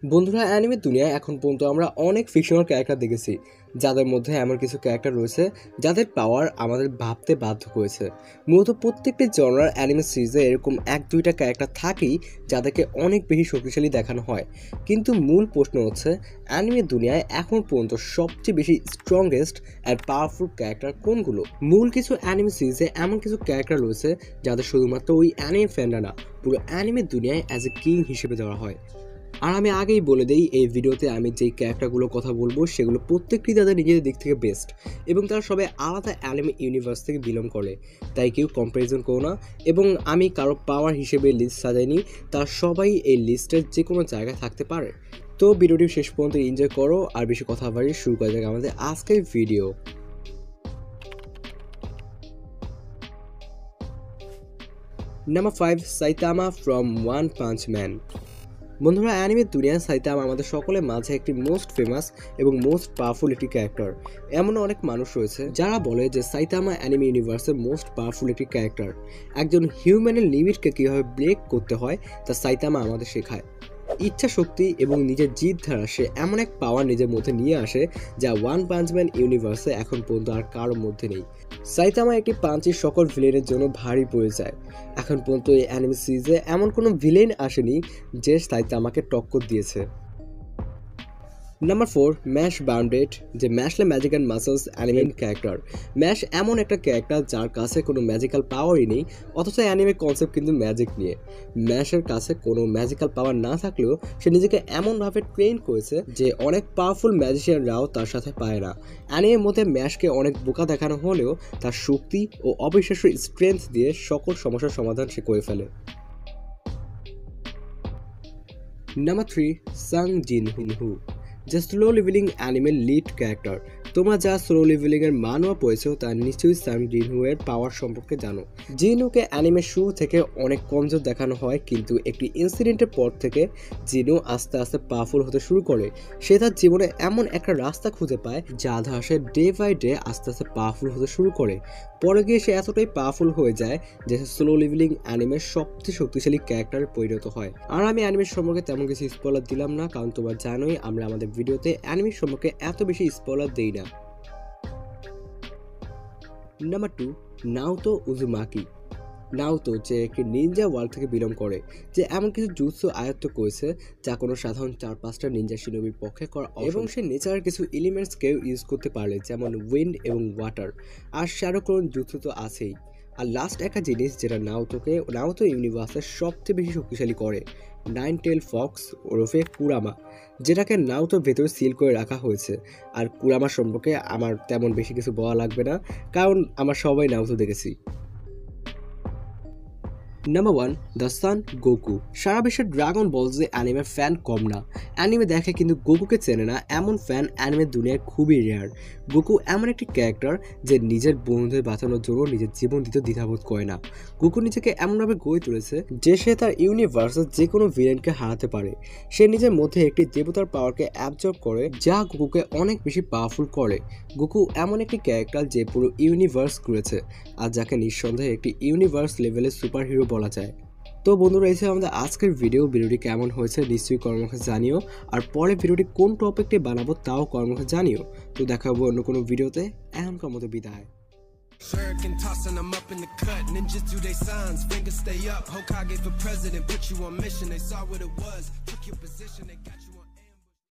বন্ধুরা, অ্যানিমের দুনিয়ায় এখন পর্যন্ত আমরা অনেক ফিকশনাল ক্যারেক্টার দেখেছি, যাদের মধ্যে এমন কিছু ক্যারেক্টার রয়েছে যাদের পাওয়ার আমাদের ভাবতে বাধ্য করেছে। মূলত প্রত্যেকটি জনরার অ্যানিমে সিরিজে এরকম এক দুইটা ক্যারেক্টার থাকেই যাদেরকে অনেক বেশি শক্তিশালী দেখানো হয়। কিন্তু মূল প্রশ্ন হচ্ছে, অ্যানিমের দুনিয়ায় এখন পর্যন্ত সবচেয়ে বেশি স্ট্রংগেস্ট অ্যান্ড পাওয়ারফুল ক্যারেক্টার কোনগুলো? মূল কিছু অ্যানিমে সিরিজে এমন কিছু ক্যারেক্টার রয়েছে যাদের শুধুমাত্র ওই অ্যানিমে ফ্যানরা না, পুরো অ্যানিমের দুনিয়ায় অ্যাজ এ কিং হিসেবে দেওয়া হয়। আর আমি আগেই বলে দিই, এই ভিডিওতে আমি যেই ক্যারেক্টারগুলোর কথা বলবো সেগুলো প্রত্যেকটি তাদের নিজেদের দিক থেকে বেস্ট, এবং তারা সবাই আলাদা অ্যানিমে ইউনিভার্স থেকে বিলং করে, তাই কেউ কম্প্যারিজন করো না। এবং আমি কারো পাওয়ার হিসেবে লিস্ট সাজাইনি, তারা সবাই এই লিস্টের যে কোনো জায়গায় থাকতে পারে। তো ভিডিওটি শেষ পর্যন্ত এনজয় করো, আর বেশি কথা বাড়ি শুরু করা যাক আমাদের আজকের video. Number 5, Saitama from one punch man. বন্ধুরা, অ্যানিমের দুনিয়ায় সাইতামা আমাদের সকলের মাঝে একটি মোস্ট ফেমাস এবং মোস্ট পাওয়ারফুল একটি ক্যারেক্টার। এমন অনেক মানুষ রয়েছে যারা বলে যে সাইতামা অ্যানিমে ইউনিভার্সের মোস্ট পাওয়ারফুল একটি ক্যারেক্টার। একজন হিউম্যানের লিমিটকে কীভাবে ব্রেক করতে হয় তা সাইতামা আমাদের শেখায়। ইচ্ছা শক্তি এবং নিজের জিদ ধারা সে এমন এক পাওয়ার নিজের মধ্যে নিয়ে আসে যা ওয়ান পাঞ্চ ম্যান ইউনিভার্সে এখন পর্যন্ত আর কারোর মধ্যে নেই। সাইতামা একটি পাঞ্চের সকল ভিলেনের জন্য ভারী পড়ে যায়। এখন পর্যন্ত এই অ্যানিমে সিরিজে এমন কোনো ভিলেন আসেনি যে সাইতামাকে টক্কর দিয়েছে। নাম্বার 4, ম্যাশ বাউন্ডেড, যে Mashle magic and muscles anime character. Mash এমন একটা ক্যারেক্টার যার কাছে কোনো ম্যাজিক্যাল পাওয়ারই নেই, অথচ অ্যানিমে কনসেপ্ট কিন্তু ম্যাজিক নিয়ে। ম্যাশের কাছে কোনো ম্যাজিক্যাল পাওয়ার না থাকলেও সে নিজেকে এমনভাবে ট্রেন করেছে যে অনেক পাওয়ারফুল ম্যাজিশিয়ানরাও তার সাথে পায় না। অ্যানিমের মধ্যে ম্যাশকে অনেক বোকা দেখানো হলেও তার শক্তি ও অবিশ্বাস্য স্ট্রেংথ দিয়ে সকল সমস্যার সমাধান সে করে ফেলে। নাম্বার 3, সাং জিন হু, যে স্লো লেভেলিং অ্যানিমের লিড ক্যারেক্টার। তোমরা যা স্লো লেভেলিং এর মানওয়া পড়েছো তার নিশ্চয়ই সাং জিনহু এর পাওয়ার সম্পর্কে জানো। জিনহুকে অ্যানিমের শুরু থেকে অনেক কমজোর দেখানো হয়, কিন্তু একটি ইনসিডেন্টের পর থেকে জিনহু আস্তে আস্তে পাওয়ারফুল হতে শুরু করে। সে তার জীবনে এমন একটা রাস্তা খুঁজে পায় যা দ্বারা সে ডে বাই ডে আস্তে আস্তে পাওয়ারফুল হতে শুরু করে। পরে গিয়ে সে এতটাই পাওয়ারফুল হয়ে যায় যে স্লো লেভেলিং অ্যানিমের সবচেয়ে শক্তিশালী ক্যারেক্টারে পরিণত হয়। আর আমি অ্যানিমের সম্পর্কে তেমন কিছু স্পয়লার দিলাম না, কারণ তোমরা জানোই আমরা আমাদের ভিডিওতে অ্যানিমের সম্পর্কে এত বেশি স্পয়লার দেই না। Number 2, নাওতো Uzumaki. নাওতো, যে একটি নিনজা ওয়ার্ল্ড থেকে বিলং করে, যে এমন কিছু জুৎসু আয়ত্ত করেছে যা কোনো সাধারণ 4-5টা নিনজা শিনোবির পক্ষে করা, এবং সে নেচারের কিছু এলিমেন্টসকেও ইউজ করতে পারে, যেমন উইন্ড এবং ওয়াটার। আর শ্যাডো ক্লোন জুৎসু তো আছেই। আর লাস্ট একটা জিনিস যেটা নাওতো ইউনিভার্সের সবচেয়ে বেশি শক্তিশালী করে, 9 টেল ফক্স ওরফে কুরামা, যেটাকে নাওতোর ভেতরে সিল করে রাখা হয়েছে। আর কুরামা সম্পর্কে আমার তেমন বেশি কিছু বলা লাগবে না, কারণ আমরা সবাই নাওতো দেখেছি। Number 1, the Son Goku. সারা বিশ্বের ড্রাগন বল যে অ্যানিমের ফ্যান কম না। অ্যানিমে দেখে কিন্তু গোকুকে চেনে না এমন ফ্যান অ্যানিমের দুনিয়ায় খুবই রেয়ার। গোকু এমন একটি ক্যারেক্টার যে নিজের বন্ধুদের বাঁচানোর জন্য নিজের জীবন দিতে দ্বিধাবোধ করে না। গোকু নিজেকে এমনভাবে গড়ে তুলেছে যে সে তার ইউনিভার্সের যে কোনো ভিলেনকে হারাতে পারে। সে নিজের মধ্যে একটি দেবতার পাওয়ারকে অ্যাবজর্ব করে, যা গোকুকে অনেক বেশি পাওয়ারফুল করে। গোকু এমন একটি ক্যারেক্টার যে পুরো ইউনিভার্স ঘুরেছে, আর যাকে নিঃসন্দেহে একটি ইউনিভার্স লেভেলের সুপার হিরো বলা যায়। তো বন্ধুরা, এই ছিল আমাদের আজকের ভিডিওটি কেমন হয়েছে নিশ্চয়ই কমেন্টে জানিও, আর পরে ভিডিওটি কোন টপিকটি বানাবো তাও কমেন্টে জানিও। তো দেখা হবে অন্য কোনো ভিডিওতে। এখনকার মতো বিদায়। Shuriken tossing them up in the cut. Ninjas do they signs, fingers stay up. Hokage for president, put you on mission. They saw what it was, took your position, they got you.